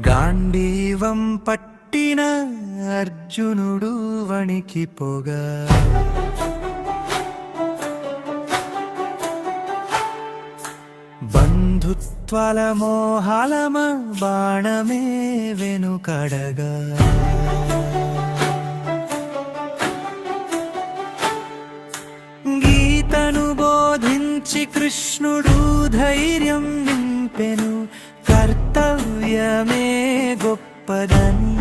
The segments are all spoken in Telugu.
గాంధీవం పట్టిన అర్జునుడు వణికిపోగా బంధుత్వాల మోహాలమ బాణమే వెనుకడగా గీతను బోధించి కృష్ణుడు ధైర్యం నింపెను కర్తవ్యమే గొప్పదని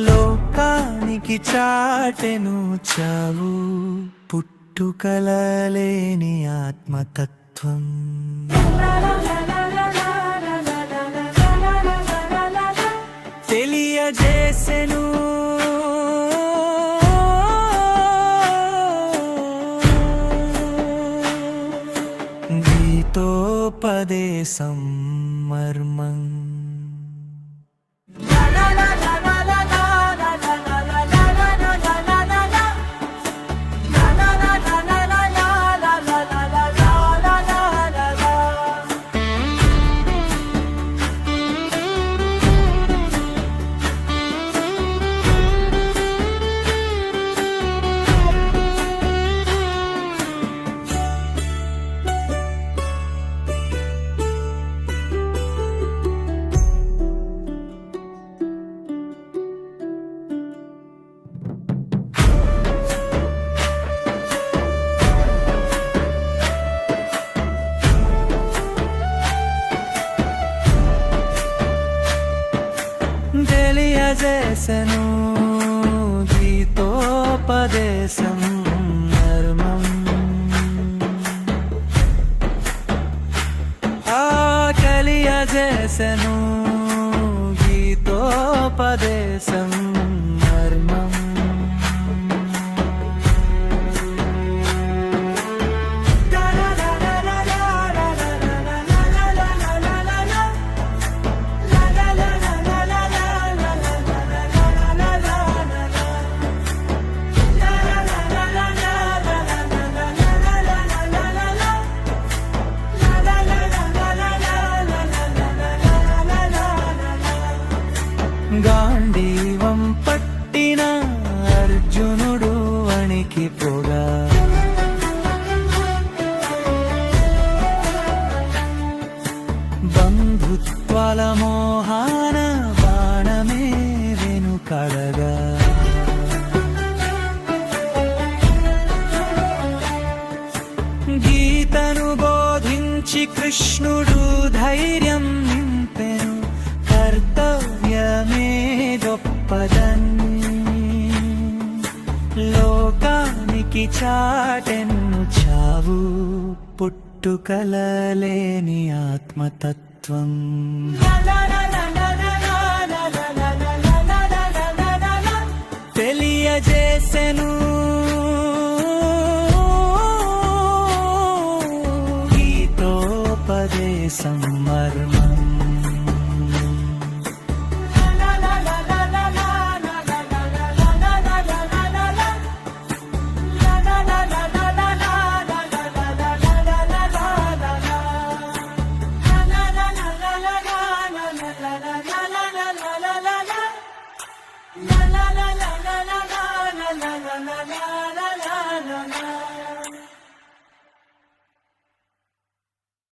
లోకానికి చాటెను చావు పుట్టుకలలేని ఆత్మతత్వం తెలియజేసెను గీతోపదేశం మర్మం తెలియజేసెను గీతోపదేశం మర్మం తెలియజేసెను గీతోపదేశం మర్మం గాంధీవం పట్టిన అర్జునుడు వణికిపోగా బంధుత్వాల మోహాన బాణమే వెనుకడగా గీతను బోధించి కృష్ణుడు ధైర్యం నింపెను కర్తవ్యమే గొప్పదని లోకానికి చాటెను చావు పుట్టుకలలేని ఆత్మతత్వం తెలియజేసెను గీతోపదేశం మర్మం la la la la la la la la la la la la